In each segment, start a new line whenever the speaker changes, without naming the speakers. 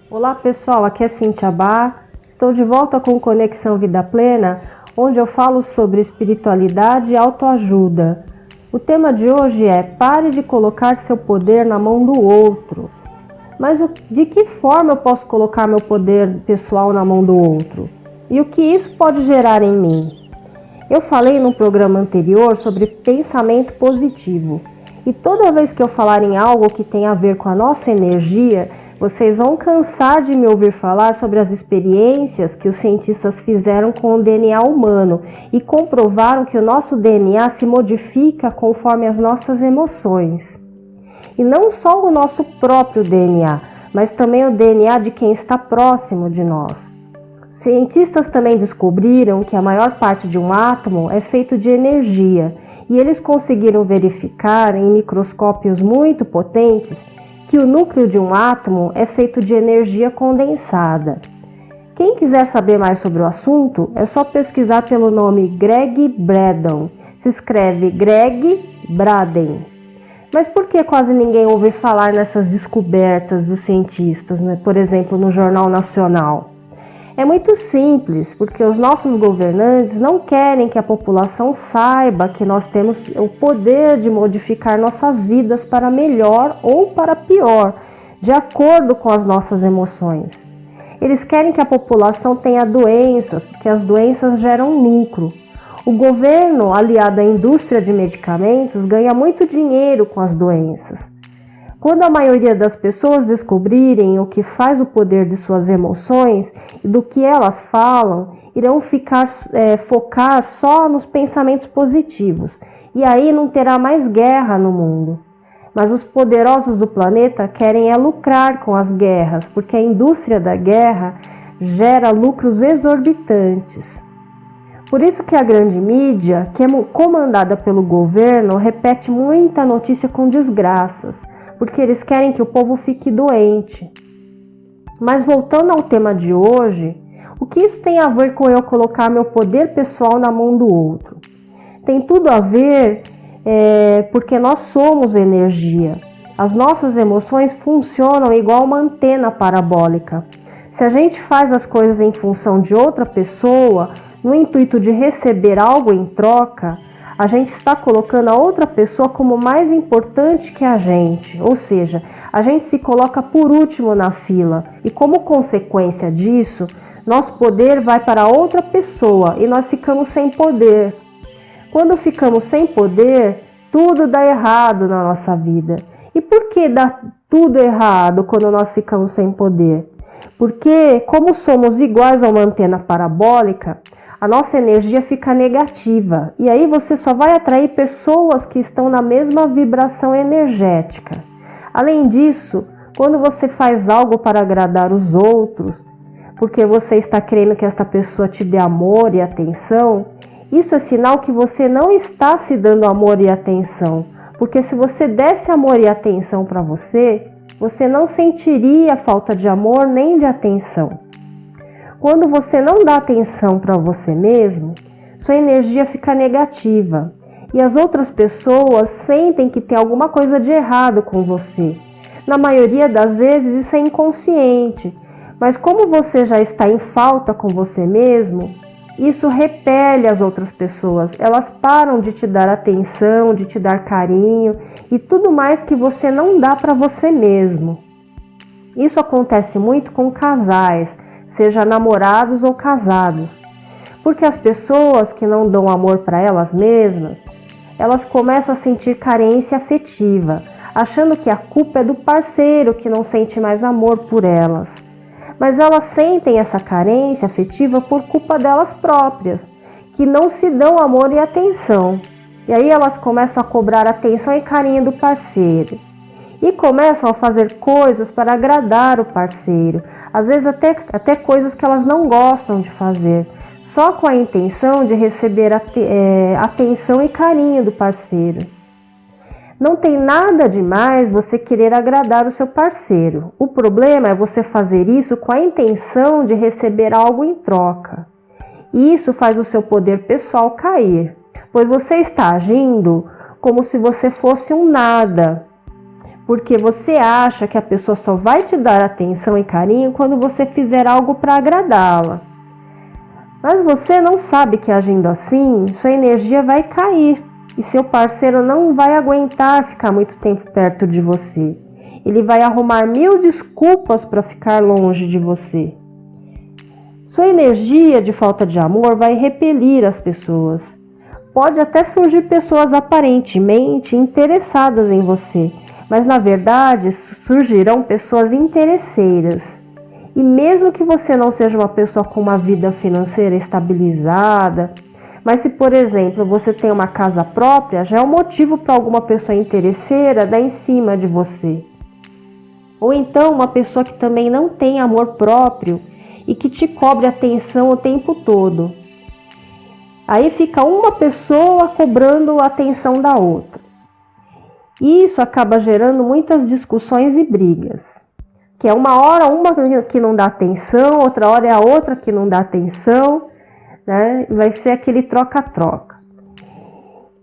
Olá pessoal, aqui é Cíntia Bar. Estou de volta com Conexão Vida Plena, onde eu falo sobre espiritualidade e autoajuda. O tema de hoje é: pare de colocar seu poder na mão do outro. Mas de que forma eu posso colocar meu poder pessoal na mão do outro? E o que isso pode gerar em mim? Eu falei no programa anterior sobre pensamento positivo. E toda vez que eu falar em algo que tem a ver com a nossa energia, vocês vão cansar de me ouvir falar sobre as experiências que os cientistas fizeram com o DNA humano e comprovaram que o nosso DNA se modifica conforme as nossas emoções. E não só o nosso próprio DNA, mas também o DNA de quem está próximo de nós. Cientistas também descobriram que a maior parte de um átomo é feito de energia, e eles conseguiram verificar em microscópios muito potentes que o núcleo de um átomo é feito de energia condensada. Quem quiser saber mais sobre o assunto, é só pesquisar pelo nome Gregg Braden. Se escreve Gregg Braden. Mas por que quase ninguém ouve falar nessas descobertas dos cientistas, né? Por exemplo, no Jornal Nacional? É muito simples, porque os nossos governantes não querem que a população saiba que nós temos o poder de modificar nossas vidas para melhor ou para pior, de acordo com as nossas emoções. Eles querem que a população tenha doenças, porque as doenças geram lucro. O governo, aliado à indústria de medicamentos, ganha muito dinheiro com as doenças. Quando a maioria das pessoas descobrirem o que faz o poder de suas emoções e do que elas falam, irão focar só nos pensamentos positivos, e aí não terá mais guerra no mundo. Mas os poderosos do planeta querem lucrar com as guerras, porque a indústria da guerra gera lucros exorbitantes. Por isso que a grande mídia, que é comandada pelo governo, repete muita notícia com desgraças, porque eles querem que o povo fique doente. Mas voltando ao tema de hoje, o que isso tem a ver com eu colocar meu poder pessoal na mão do outro? Tem tudo a ver porque nós somos energia. As nossas emoções funcionam igual uma antena parabólica. Se a gente faz as coisas em função de outra pessoa, no intuito de receber algo em troca, a gente está colocando a outra pessoa como mais importante que a gente, ou seja, a gente se coloca por último na fila e, como consequência disso, nosso poder vai para outra pessoa e nós ficamos sem poder. Quando ficamos sem poder, tudo dá errado na nossa vida. E por que dá tudo errado quando nós ficamos sem poder? Porque, como somos iguais a uma antena parabólica, a nossa energia fica negativa, e aí você só vai atrair pessoas que estão na mesma vibração energética. Além disso, quando você faz algo para agradar os outros, porque você está querendo que esta pessoa te dê amor e atenção, isso é sinal que você não está se dando amor e atenção, porque se você desse amor e atenção para você, você não sentiria falta de amor nem de atenção. Quando você não dá atenção para você mesmo, sua energia fica negativa e as outras pessoas sentem que tem alguma coisa de errado com você. Na maioria das vezes isso é inconsciente, mas como você já está em falta com você mesmo, isso repele as outras pessoas. Elas param de te dar atenção, de te dar carinho e tudo mais que você não dá para você mesmo. Isso acontece muito com casais, seja namorados ou casados, porque as pessoas que não dão amor para elas mesmas, elas começam a sentir carência afetiva, achando que a culpa é do parceiro que não sente mais amor por elas. Mas elas sentem essa carência afetiva por culpa delas próprias, que não se dão amor e atenção. E aí elas começam a cobrar atenção e carinho do parceiro. E começam a fazer coisas para agradar o parceiro, às vezes até coisas que elas não gostam de fazer, só com a intenção de receber atenção e carinho do parceiro. Não tem nada demais você querer agradar o seu parceiro. O problema é você fazer isso com a intenção de receber algo em troca. E isso faz o seu poder pessoal cair, pois você está agindo como se você fosse um nada. porque você acha que a pessoa só vai te dar atenção e carinho quando você fizer algo para agradá-la. Mas você não sabe que agindo assim, sua energia vai cair e seu parceiro não vai aguentar ficar muito tempo perto de você. Ele vai arrumar 1000 desculpas para ficar longe de você. Sua energia de falta de amor vai repelir as pessoas. Pode até surgir pessoas aparentemente interessadas em você, mas na verdade surgirão pessoas interesseiras. E mesmo que você não seja uma pessoa com uma vida financeira estabilizada, mas se, por exemplo, você tem uma casa própria, já é um motivo para alguma pessoa interesseira dar em cima de você. Ou então uma pessoa que também não tem amor próprio e que te cobre atenção o tempo todo. Aí fica uma pessoa cobrando a atenção da outra. E isso acaba gerando muitas discussões e brigas. Que é uma hora uma que não dá atenção, outra hora é a outra que não dá atenção, né? E vai ser aquele troca-troca.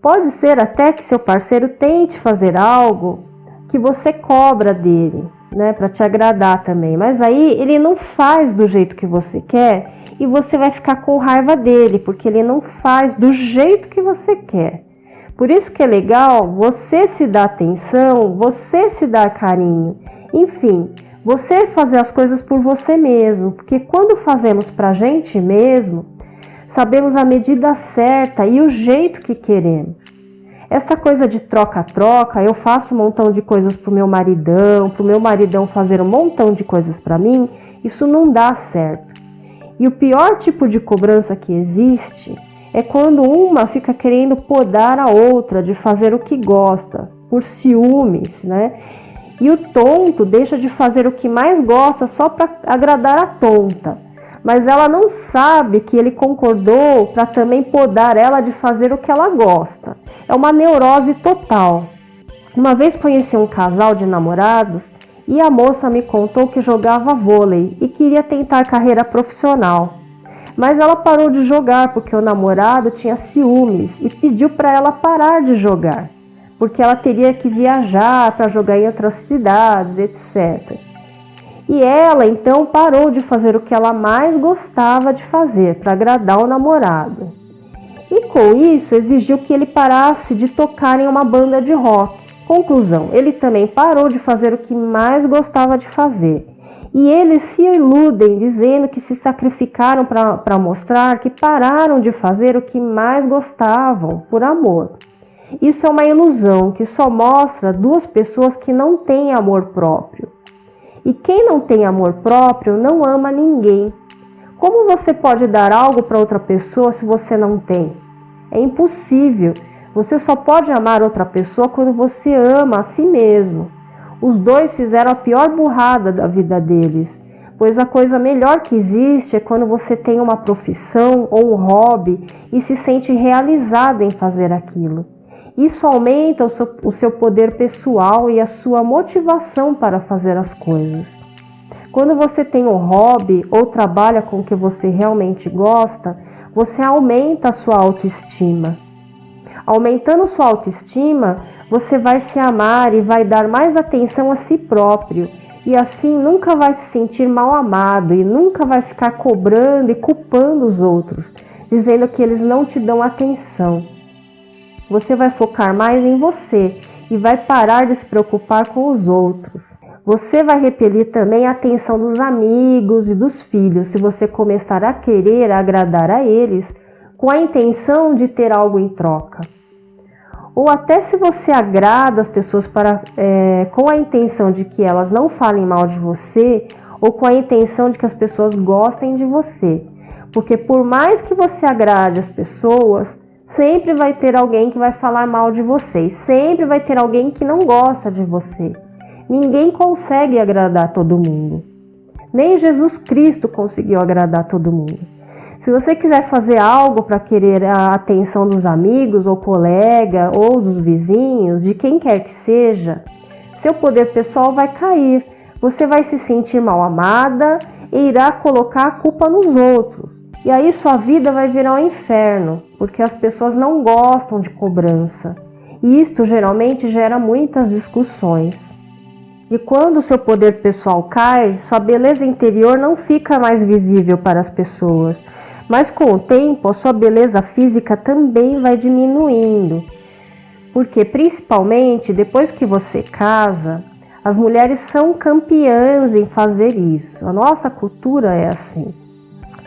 Pode ser até que seu parceiro tente fazer algo que você cobra dele, né? Para te agradar também. Mas aí ele não faz do jeito que você quer e você vai ficar com raiva dele, porque ele não faz do jeito que você quer. Por isso que é legal você se dar atenção, você se dar carinho, enfim, você fazer as coisas por você mesmo, porque quando fazemos pra gente mesmo, sabemos a medida certa e o jeito que queremos. Essa coisa de troca-troca, eu faço um montão de coisas pro meu maridão fazer um montão de coisas pra mim, isso não dá certo. E o pior tipo de cobrança que existe é quando uma fica querendo podar a outra de fazer o que gosta, por ciúmes, né? E o tonto deixa de fazer o que mais gosta só para agradar a tonta. Mas ela não sabe que ele concordou para também podar ela de fazer o que ela gosta. É uma neurose total. Uma vez conheci um casal de namorados e a moça me contou que jogava vôlei e queria tentar carreira profissional. Mas ela parou de jogar porque o namorado tinha ciúmes e pediu para ela parar de jogar, porque ela teria que viajar para jogar em outras cidades, etc. E ela então parou de fazer o que ela mais gostava de fazer para agradar o namorado. E com isso exigiu que ele parasse de tocar em uma banda de rock. Conclusão, ele também parou de fazer o que mais gostava de fazer. E eles se iludem dizendo que se sacrificaram para mostrar que pararam de fazer o que mais gostavam, por amor. Isso é uma ilusão que só mostra duas pessoas que não têm amor próprio. E quem não tem amor próprio não ama ninguém. Como você pode dar algo para outra pessoa se você não tem? É impossível. Você só pode amar outra pessoa quando você ama a si mesmo. Os dois fizeram a pior burrada da vida deles, pois a coisa melhor que existe é quando você tem uma profissão ou um hobby e se sente realizado em fazer aquilo. Isso aumenta o seu poder pessoal e a sua motivação para fazer as coisas. Quando você tem um hobby ou trabalha com o que você realmente gosta, você aumenta a sua autoestima. Aumentando sua autoestima, você vai se amar e vai dar mais atenção a si próprio. E assim nunca vai se sentir mal amado e nunca vai ficar cobrando e culpando os outros, dizendo que eles não te dão atenção. Você vai focar mais em você e vai parar de se preocupar com os outros. Você vai repelir também a atenção dos amigos e dos filhos se você começar a querer agradar a eles com a intenção de ter algo em troca. Ou até se você agrada as pessoas com a intenção de que elas não falem mal de você ou com a intenção de que as pessoas gostem de você. Porque por mais que você agrade as pessoas, sempre vai ter alguém que vai falar mal de você e sempre vai ter alguém que não gosta de você. Ninguém consegue agradar todo mundo. Nem Jesus Cristo conseguiu agradar todo mundo. Se você quiser fazer algo para querer a atenção dos amigos ou colega ou dos vizinhos, de quem quer que seja, seu poder pessoal vai cair. Você vai se sentir mal amada e irá colocar a culpa nos outros. E aí sua vida vai virar um inferno, porque as pessoas não gostam de cobrança. E isto geralmente gera muitas discussões. E quando o seu poder pessoal cai, sua beleza interior não fica mais visível para as pessoas. Mas com o tempo, a sua beleza física também vai diminuindo. Porque principalmente depois que você casa, as mulheres são campeãs em fazer isso. A nossa cultura é assim.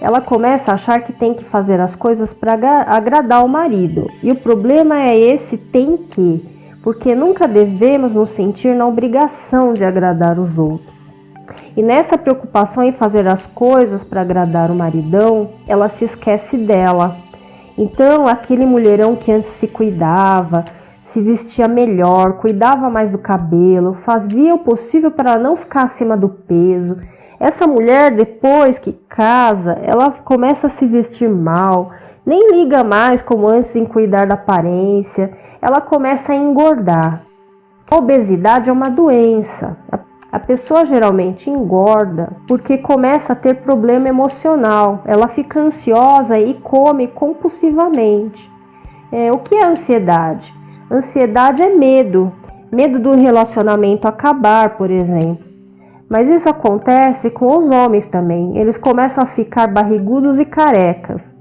Ela começa a achar que tem que fazer as coisas para agradar o marido. E o problema é esse tem que, porque nunca devemos nos sentir na obrigação de agradar os outros. E nessa preocupação em fazer as coisas para agradar o maridão, ela se esquece dela. Então, aquele mulherão que antes se cuidava, se vestia melhor, cuidava mais do cabelo, fazia o possível para não ficar acima do peso. Essa mulher, depois que casa, ela começa a se vestir mal, nem liga mais como antes em cuidar da aparência, ela começa a engordar. A obesidade é uma doença. A pessoa geralmente engorda porque começa a ter problema emocional, ela fica ansiosa e come compulsivamente. O que é ansiedade? Ansiedade é medo do relacionamento acabar, por exemplo. Mas isso acontece com os homens também, eles começam a ficar barrigudos e carecas.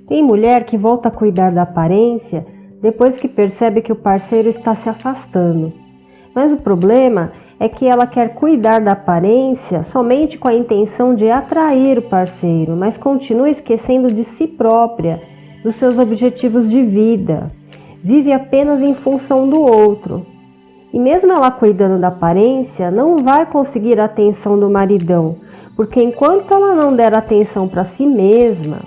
Tem mulher que volta a cuidar da aparência depois que percebe que o parceiro está se afastando. Mas o problema é que ela quer cuidar da aparência somente com a intenção de atrair o parceiro, mas continua esquecendo de si própria, dos seus objetivos de vida. Vive apenas em função do outro. E mesmo ela cuidando da aparência, não vai conseguir a atenção do maridão, porque enquanto ela não der atenção para si mesma,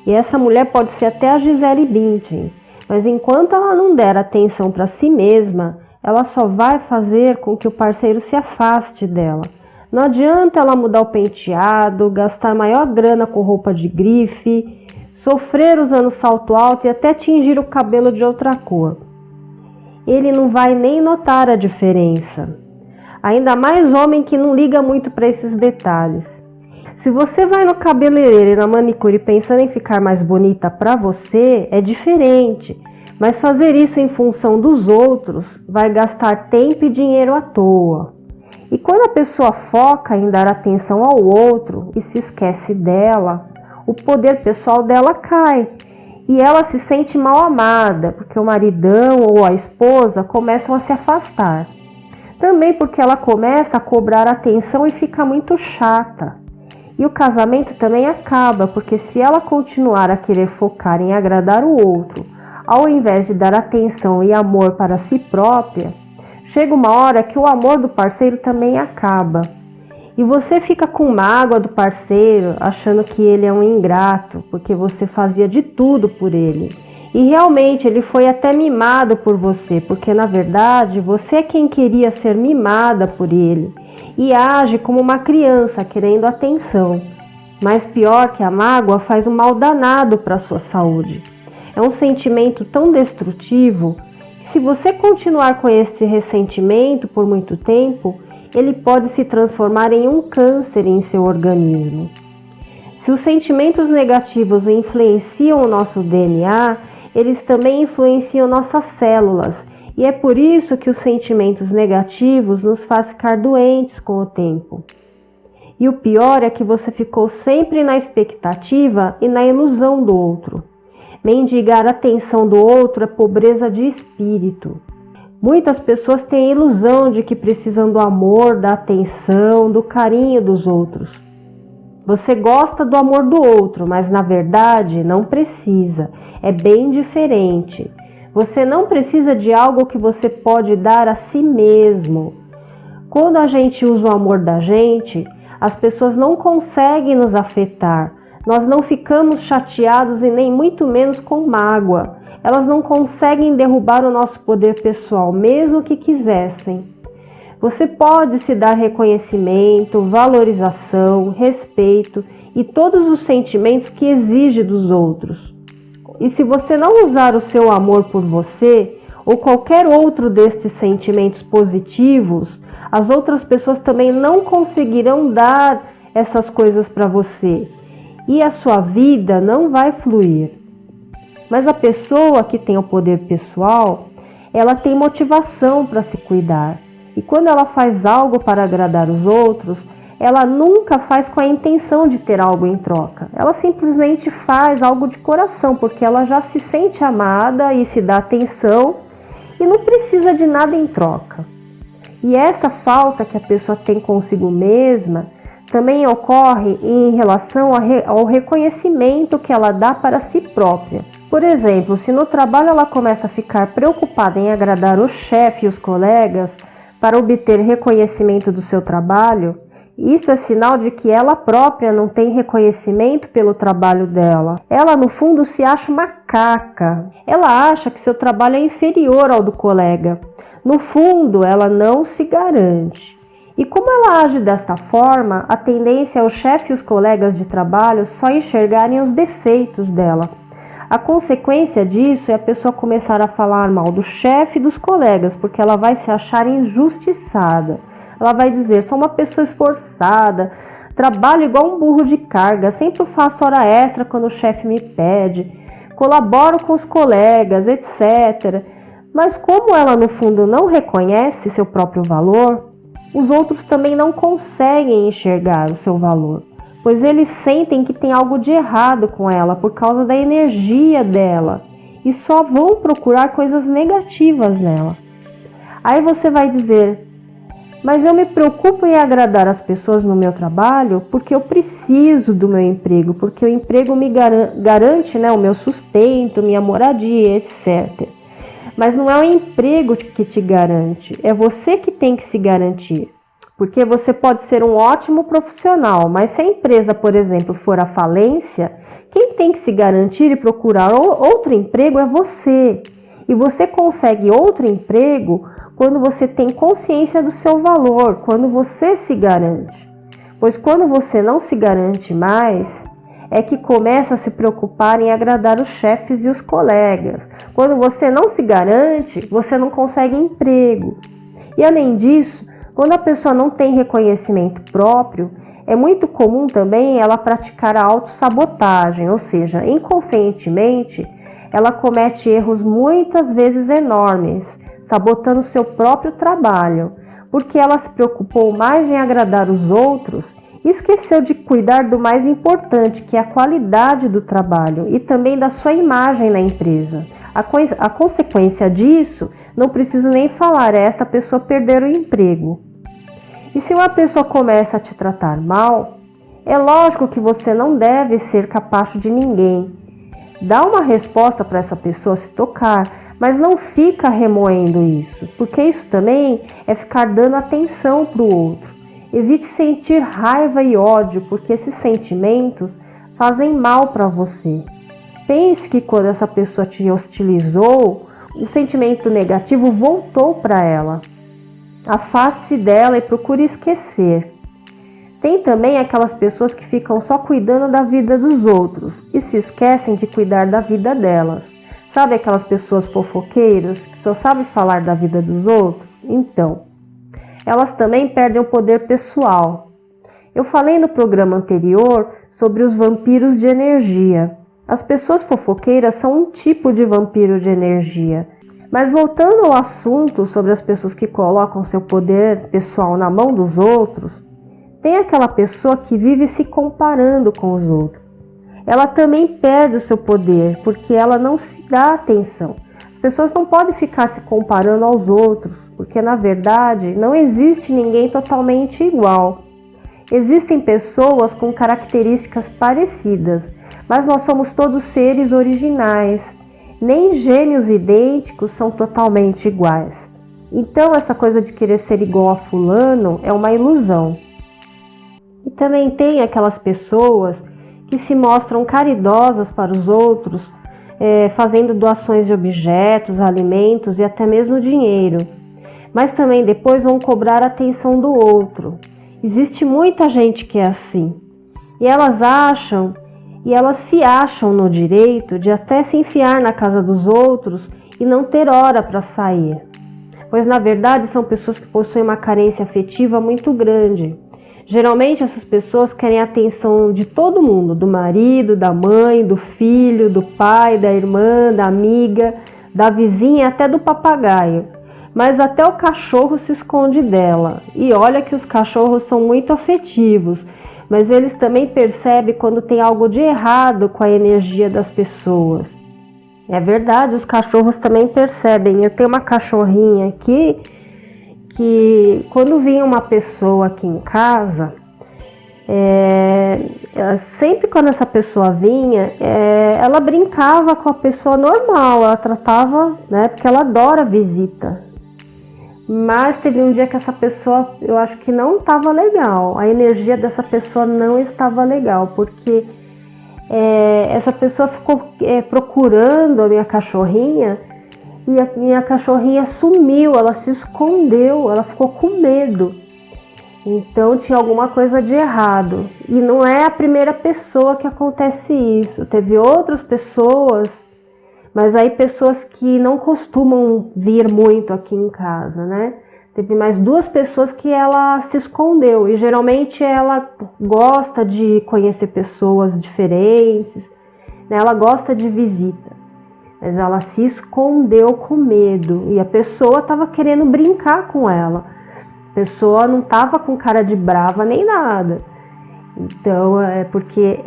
e essa mulher pode ser até a Gisele Bündchen, mas enquanto ela não der atenção para si mesma, ela só vai fazer com que o parceiro se afaste dela. Não adianta ela mudar o penteado, gastar maior grana com roupa de grife, sofrer usando salto alto e até tingir o cabelo de outra cor. Ele não vai nem notar a diferença. Ainda mais homem que não liga muito para esses detalhes. Se você vai no cabeleireiro e na manicure pensando em ficar mais bonita para você, é diferente. Mas fazer isso em função dos outros vai gastar tempo e dinheiro à toa. E quando a pessoa foca em dar atenção ao outro e se esquece dela, o poder pessoal dela cai. E ela se sente mal amada, porque o maridão ou a esposa começam a se afastar. Também porque ela começa a cobrar atenção e fica muito chata. E o casamento também acaba, porque se ela continuar a querer focar em agradar o outro, ao invés de dar atenção e amor para si própria, chega uma hora que o amor do parceiro também acaba. E você fica com mágoa do parceiro, achando que ele é um ingrato, porque você fazia de tudo por ele. E realmente ele foi até mimado por você, porque na verdade você é quem queria ser mimada por ele. E age como uma criança querendo atenção. Mas pior que a mágoa, faz um mal danado para a sua saúde. É um sentimento tão destrutivo que se você continuar com este ressentimento por muito tempo, ele pode se transformar em um câncer em seu organismo. Se os sentimentos negativos influenciam o nosso DNA, eles também influenciam nossas células, e é por isso que os sentimentos negativos nos fazem ficar doentes com o tempo. E o pior é que você ficou sempre na expectativa e na ilusão do outro. Mendigar a atenção do outro é pobreza de espírito. Muitas pessoas têm a ilusão de que precisam do amor, da atenção, do carinho dos outros. Você gosta do amor do outro, mas na verdade não precisa. É bem diferente. Você não precisa de algo que você pode dar a si mesmo. Quando a gente usa o amor da gente, as pessoas não conseguem nos afetar. Nós não ficamos chateados e nem muito menos com mágoa. Elas não conseguem derrubar o nosso poder pessoal, mesmo que quisessem. Você pode se dar reconhecimento, valorização, respeito e todos os sentimentos que exige dos outros. E se você não usar o seu amor por você, ou qualquer outro destes sentimentos positivos, as outras pessoas também não conseguirão dar essas coisas para você. E a sua vida não vai fluir. Mas a pessoa que tem o poder pessoal, ela tem motivação para se cuidar. E quando ela faz algo para agradar os outros, ela nunca faz com a intenção de ter algo em troca. Ela simplesmente faz algo de coração, porque ela já se sente amada e se dá atenção e não precisa de nada em troca. E essa falta que a pessoa tem consigo mesma também ocorre em relação ao reconhecimento que ela dá para si própria. Por exemplo, se no trabalho ela começa a ficar preocupada em agradar o chefe e os colegas para obter reconhecimento do seu trabalho, isso é sinal de que ela própria não tem reconhecimento pelo trabalho dela. Ela, no fundo, se acha uma caca. Ela acha que seu trabalho é inferior ao do colega. No fundo, ela não se garante. E como ela age desta forma, a tendência é o chefe e os colegas de trabalho só enxergarem os defeitos dela. A consequência disso é a pessoa começar a falar mal do chefe e dos colegas, porque ela vai se achar injustiçada. Ela vai dizer, sou uma pessoa esforçada, trabalho igual um burro de carga, sempre faço hora extra quando o chefe me pede, colaboro com os colegas, etc. Mas como ela no fundo não reconhece seu próprio valor, os outros também não conseguem enxergar o seu valor, pois eles sentem que tem algo de errado com ela por causa da energia dela e só vão procurar coisas negativas nela. Aí você vai dizer, mas eu me preocupo em agradar as pessoas no meu trabalho porque eu preciso do meu emprego, porque o emprego me garante, o meu sustento, minha moradia, etc. Mas não é o emprego que te garante, é você que tem que se garantir. Porque você pode ser um ótimo profissional, mas se a empresa, por exemplo, for à falência, quem tem que se garantir e procurar outro emprego é você. E você consegue outro emprego quando você tem consciência do seu valor, quando você se garante. Pois quando você não se garante mais, é que começa a se preocupar em agradar os chefes e os colegas. Quando você não se garante, você não consegue emprego. E além disso, quando a pessoa não tem reconhecimento próprio, é muito comum também ela praticar a autossabotagem, ou seja, inconscientemente, ela comete erros muitas vezes enormes, sabotando seu próprio trabalho, porque ela se preocupou mais em agradar os outros e esqueceu de cuidar do mais importante, que é a qualidade do trabalho e também da sua imagem na empresa. A consequência disso, não preciso nem falar, é esta pessoa perder o emprego. E se uma pessoa começa a te tratar mal, é lógico que você não deve ser capacho de ninguém. Dá uma resposta para essa pessoa se tocar, mas não fica remoendo isso, porque isso também é ficar dando atenção para o outro. Evite sentir raiva e ódio, porque esses sentimentos fazem mal para você. Pense que quando essa pessoa te hostilizou, o sentimento negativo voltou para ela. Afaste-se dela e procure esquecer. Tem também aquelas pessoas que ficam só cuidando da vida dos outros e se esquecem de cuidar da vida delas. Sabe aquelas pessoas fofoqueiras que só sabem falar da vida dos outros? Então, elas também perdem o poder pessoal. Eu falei no programa anterior sobre os vampiros de energia. As pessoas fofoqueiras são um tipo de vampiro de energia. Mas voltando ao assunto sobre as pessoas que colocam seu poder pessoal na mão dos outros, tem aquela pessoa que vive se comparando com os outros. Ela também perde o seu poder, porque ela não se dá atenção. As pessoas não podem ficar se comparando aos outros, porque na verdade não existe ninguém totalmente igual. Existem pessoas com características parecidas, mas nós somos todos seres originais. Nem gêmeos idênticos são totalmente iguais. Então essa coisa de querer ser igual a fulano é uma ilusão. E também tem aquelas pessoas que se mostram caridosas para os outros, fazendo doações de objetos, alimentos e até mesmo dinheiro. Mas também depois vão cobrar a atenção do outro. Existe muita gente que é assim. E elas se acham no direito de até se enfiar na casa dos outros e não ter hora para sair. Pois na verdade são pessoas que possuem uma carência afetiva muito grande. Geralmente essas pessoas querem a atenção de todo mundo, do marido, da mãe, do filho, do pai, da irmã, da amiga, da vizinha e até do papagaio. mas até o cachorro se esconde dela. E olha que os cachorros são muito afetivos, mas eles também percebem quando tem algo de errado com a energia das pessoas. É verdade, os cachorros também percebem. Eu tenho uma cachorrinha aqui que quando vinha uma pessoa aqui em casa, sempre quando essa pessoa vinha, ela brincava com a pessoa normal, ela tratava, né, porque ela adora visita. Mas teve um dia que essa pessoa, eu acho que não estava legal, a energia dessa pessoa não estava legal, porque essa pessoa ficou procurando a minha cachorrinha e a minha cachorrinha sumiu, ela se escondeu, ela ficou com medo. Então tinha alguma coisa de errado. E não é a primeira pessoa que acontece isso. Teve outras pessoas, mas aí pessoas que não costumam vir muito aqui em casa, né? Teve mais 2 pessoas que ela se escondeu. E geralmente ela gosta de conhecer pessoas diferentes, né? Ela gosta de visita. Mas ela se escondeu com medo. E a pessoa estava querendo brincar com ela. A pessoa não estava com cara de brava nem nada. Então é porque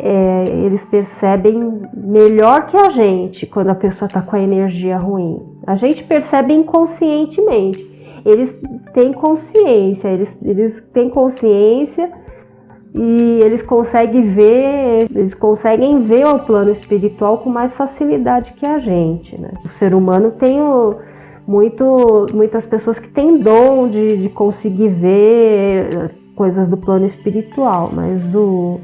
eles percebem melhor que a gente quando a pessoa está com a energia ruim. A gente percebe inconscientemente. Eles têm consciência, eles têm consciência e eles conseguem ver o plano espiritual com mais facilidade que a gente, né? O ser humano tem muitas pessoas que têm dom de conseguir ver coisas do plano espiritual, mas os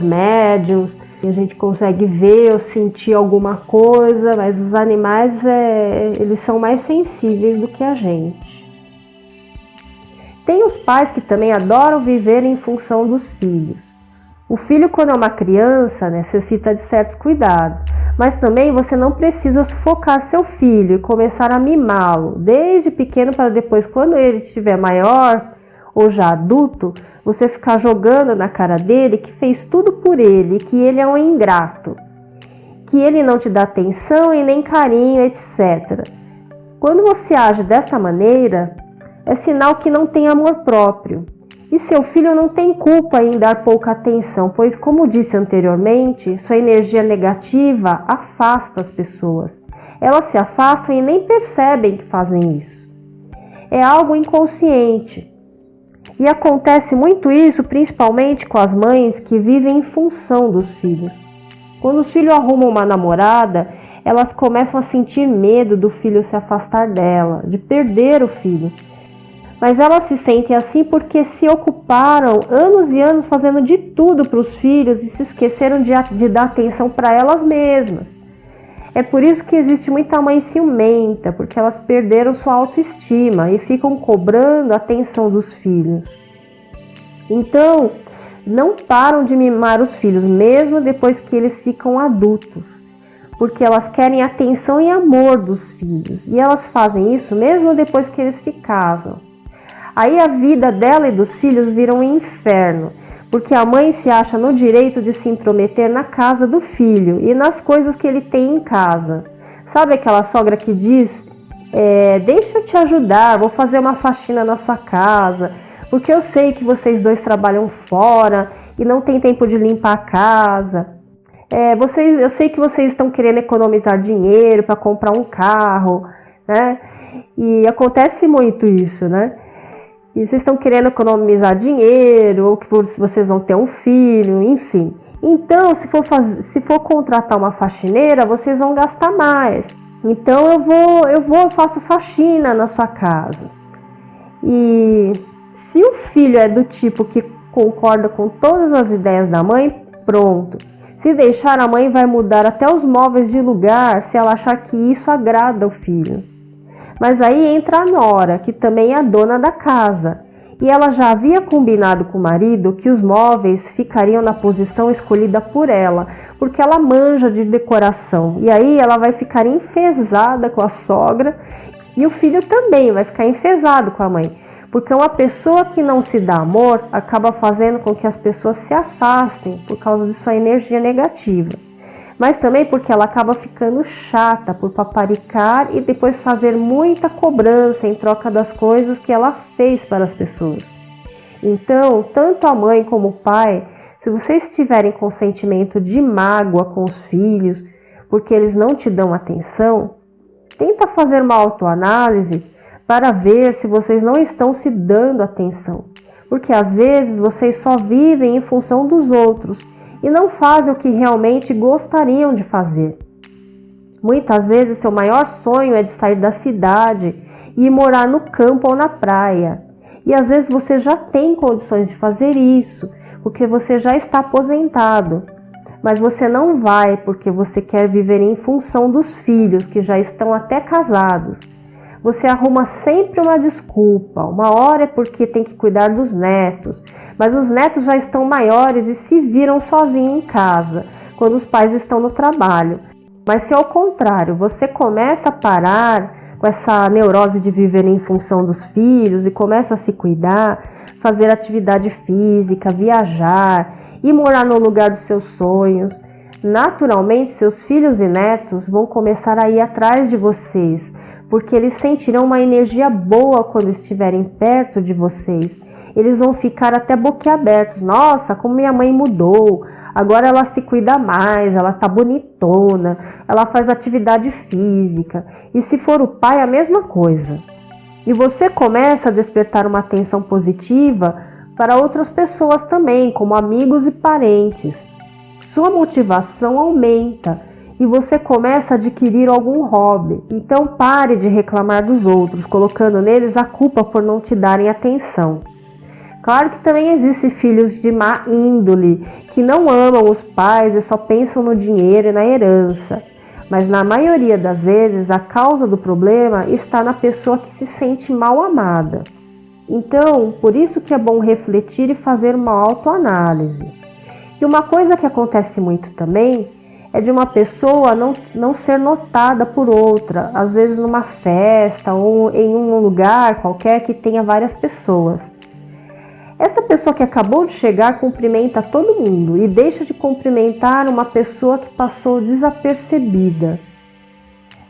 médiuns, a gente consegue ver ou sentir alguma coisa, mas os animais eles são mais sensíveis do que a gente. Tem os pais que também adoram viver em função dos filhos. O filho, quando é uma criança, necessita de certos cuidados, mas também você não precisa sufocar seu filho e começar a mimá-lo desde pequeno para depois, quando ele estiver maior ou já adulto, você ficar jogando na cara dele que fez tudo por ele, que ele é um ingrato, que ele não te dá atenção e nem carinho, etc. Quando você age desta maneira, é sinal que não tem amor próprio. E seu filho não tem culpa em dar pouca atenção, pois, como disse anteriormente, sua energia negativa afasta as pessoas. Elas se afastam e nem percebem que fazem isso. É algo inconsciente. E acontece muito isso principalmente com as mães que vivem em função dos filhos. Quando os filhos arrumam uma namorada, elas começam a sentir medo do filho se afastar dela, de perder o filho. Mas elas se sentem assim porque se ocuparam anos e anos fazendo de tudo para os filhos e se esqueceram de dar atenção para elas mesmas. É por isso que existe muita mãe ciumenta, porque elas perderam sua autoestima e ficam cobrando a atenção dos filhos. Então, não param de mimar os filhos, mesmo depois que eles ficam adultos, porque elas querem atenção e amor dos filhos. E elas fazem isso mesmo depois que eles se casam. Aí a vida dela e dos filhos vira um inferno, porque a mãe se acha no direito de se intrometer na casa do filho e nas coisas que ele tem em casa. Sabe aquela sogra que diz, deixa eu te ajudar, vou fazer uma faxina na sua casa, porque eu sei que vocês dois trabalham fora e não tem tempo de limpar a casa. Eu sei que vocês estão querendo economizar dinheiro para comprar um carro, né? E acontece muito isso, né? E vocês estão querendo economizar dinheiro, ou que vocês vão ter um filho, enfim. Então, se for contratar uma faxineira, vocês vão gastar mais. Então, eu faço faxina na sua casa. E se o filho é do tipo que concorda com todas as ideias da mãe, pronto. Se deixar, a mãe vai mudar até os móveis de lugar se ela achar que isso agrada o filho. Mas aí entra a nora, que também é a dona da casa, e ela já havia combinado com o marido que os móveis ficariam na posição escolhida por ela, porque ela manja de decoração, e aí ela vai ficar enfesada com a sogra, e o filho também vai ficar enfesado com a mãe, porque uma pessoa que não se dá amor acaba fazendo com que as pessoas se afastem por causa de sua energia negativa. mas também porque ela acaba ficando chata por paparicar e depois fazer muita cobrança em troca das coisas que ela fez para as pessoas. Então, tanto a mãe como o pai, se vocês tiverem com sentimento de mágoa com os filhos, porque eles não te dão atenção, tenta fazer uma autoanálise para ver se vocês não estão se dando atenção. Porque às vezes vocês só vivem em função dos outros e não fazem o que realmente gostariam de fazer. Muitas vezes seu maior sonho é de sair da cidade e ir morar no campo ou na praia. E às vezes você já tem condições de fazer isso, porque você já está aposentado. Mas você não vai porque você quer viver em função dos filhos que já estão até casados. Você arruma sempre uma desculpa. Uma hora é porque tem que cuidar dos netos, mas os netos já estão maiores e se viram sozinhos em casa, quando os pais estão no trabalho. Mas se ao contrário, você começa a parar com essa neurose de viver em função dos filhos e começa a se cuidar, fazer atividade física, viajar e morar no lugar dos seus sonhos, naturalmente seus filhos e netos vão começar a ir atrás de vocês, porque eles sentirão uma energia boa quando estiverem perto de vocês. Eles vão ficar até boquiabertos. Nossa, como minha mãe mudou. Agora ela se cuida mais, ela tá bonitona, ela faz atividade física. E se for o pai, a mesma coisa. E você começa a despertar uma atenção positiva para outras pessoas também, como amigos e parentes. Sua motivação aumenta e você começa a adquirir algum hobby. Então pare de reclamar dos outros, colocando neles a culpa por não te darem atenção. Claro que também existem filhos de má índole, que não amam os pais e só pensam no dinheiro e na herança. Mas na maioria das vezes a causa do problema está na pessoa que se sente mal amada. Então, por isso que é bom refletir e fazer uma autoanálise. E uma coisa que acontece muito também é de uma pessoa não ser notada por outra, às vezes numa festa ou em um lugar qualquer que tenha várias pessoas. Essa pessoa que acabou de chegar cumprimenta todo mundo e deixa de cumprimentar uma pessoa que passou desapercebida.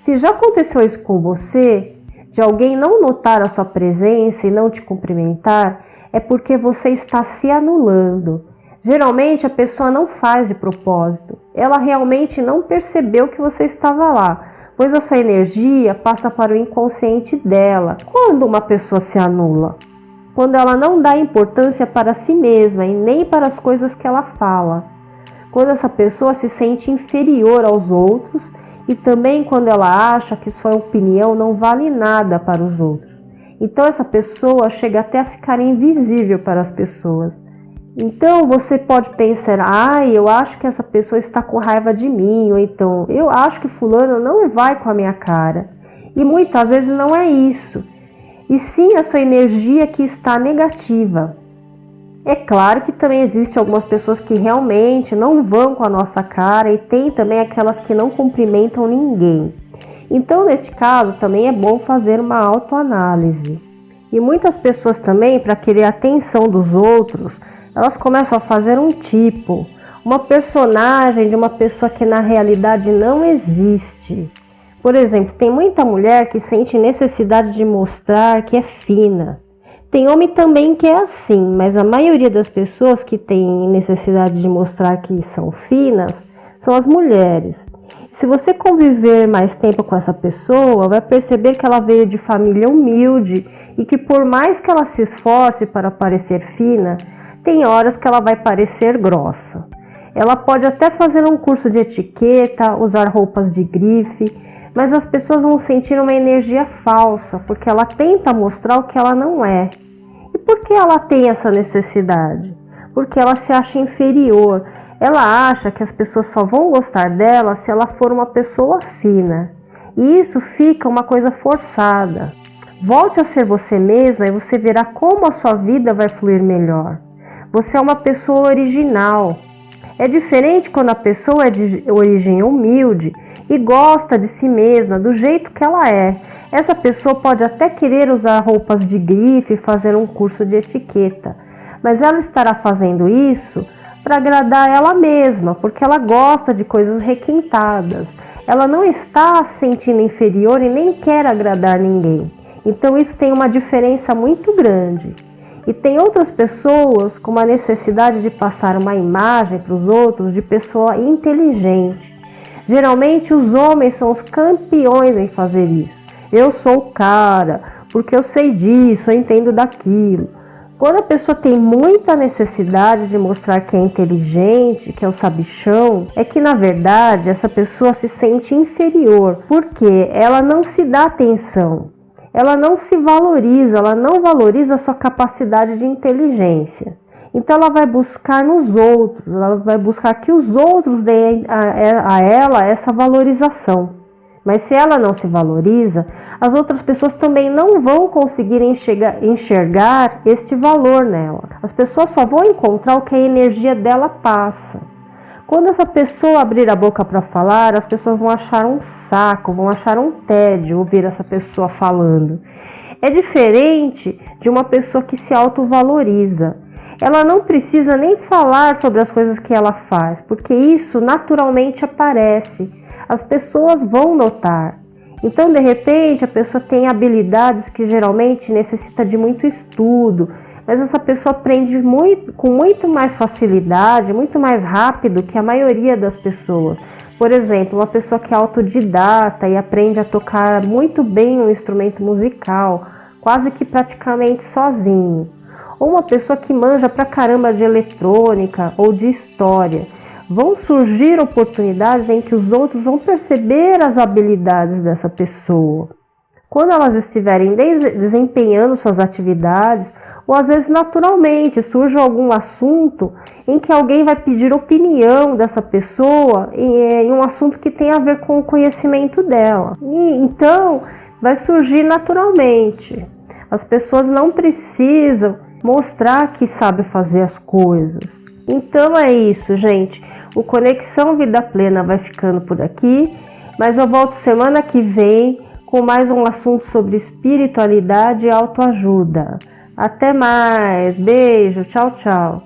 Se já aconteceu isso com você, de alguém não notar a sua presença e não te cumprimentar, é porque você está se anulando. Geralmente a pessoa não faz de propósito, ela realmente não percebeu que você estava lá, pois a sua energia passa para o inconsciente dela. Quando uma pessoa se anula? Quando ela não dá importância para si mesma e nem para as coisas que ela fala. Quando essa pessoa se sente inferior aos outros e também quando ela acha que sua opinião não vale nada para os outros. Então essa pessoa chega até a ficar invisível para as pessoas. Então você pode pensar, eu acho que essa pessoa está com raiva de mim, ou então, eu acho que fulano não vai com a minha cara. E muitas vezes não é isso, e sim a sua energia que está negativa. É claro que também existem algumas pessoas que realmente não vão com a nossa cara e tem também aquelas que não cumprimentam ninguém. Então neste caso também é bom fazer uma autoanálise. E muitas pessoas também, para querer a atenção dos outros, elas começam a fazer uma personagem de uma pessoa que na realidade não existe. Por exemplo, tem muita mulher que sente necessidade de mostrar que é fina. Tem homem também que é assim, mas a maioria das pessoas que tem necessidade de mostrar que são finas são as mulheres. Se você conviver mais tempo com essa pessoa, vai perceber que ela veio de família humilde e que por mais que ela se esforce para parecer fina, tem horas que ela vai parecer grossa. Ela pode até fazer um curso de etiqueta, usar roupas de grife, mas as pessoas vão sentir uma energia falsa, porque ela tenta mostrar o que ela não é. E por que ela tem essa necessidade? Porque ela se acha inferior. Ela acha que as pessoas só vão gostar dela se ela for uma pessoa fina. E isso fica uma coisa forçada. Volte a ser você mesma e você verá como a sua vida vai fluir melhor. Você é uma pessoa original. É diferente quando a pessoa é de origem humilde e gosta de si mesma do jeito que ela é. Essa pessoa pode até querer usar roupas de grife e fazer um curso de etiqueta, mas ela estará fazendo isso para agradar ela mesma, porque ela gosta de coisas requintadas. Ela não está se sentindo inferior e nem quer agradar ninguém. Então isso tem uma diferença muito grande. E tem outras pessoas com uma necessidade de passar uma imagem para os outros de pessoa inteligente. Geralmente os homens são os campeões em fazer isso. Eu sou o cara, porque eu sei disso, eu entendo daquilo. Quando a pessoa tem muita necessidade de mostrar que é inteligente, que é o sabichão, é que na verdade essa pessoa se sente inferior, porque ela não se dá atenção, ela não se valoriza, ela não valoriza a sua capacidade de inteligência. Então ela vai buscar nos outros, ela vai buscar que os outros deem a ela essa valorização. Mas se ela não se valoriza, as outras pessoas também não vão conseguir enxergar este valor nela. As pessoas só vão encontrar o que a energia dela passa. Quando essa pessoa abrir a boca para falar, as pessoas vão achar um saco, vão achar um tédio ouvir essa pessoa falando. É diferente de uma pessoa que se autovaloriza. Ela não precisa nem falar sobre as coisas que ela faz, porque isso naturalmente aparece. As pessoas vão notar. Então, de repente, a pessoa tem habilidades que geralmente necessita de muito estudo, mas essa pessoa aprende com muito mais facilidade, muito mais rápido que a maioria das pessoas. Por exemplo, uma pessoa que é autodidata e aprende a tocar muito bem um instrumento musical, quase que praticamente sozinho. Ou uma pessoa que manja pra caramba de eletrônica ou de história. Vão surgir oportunidades em que os outros vão perceber as habilidades dessa pessoa. Quando elas estiverem desempenhando suas atividades, ou às vezes naturalmente surge algum assunto em que alguém vai pedir opinião dessa pessoa em um assunto que tem a ver com o conhecimento dela. E então vai surgir naturalmente. As pessoas não precisam mostrar que sabe fazer as coisas. Então é isso, gente. O Conexão Vida Plena vai ficando por aqui, mas eu volto semana que vem com mais um assunto sobre espiritualidade e autoajuda. Até mais, beijo, tchau, tchau.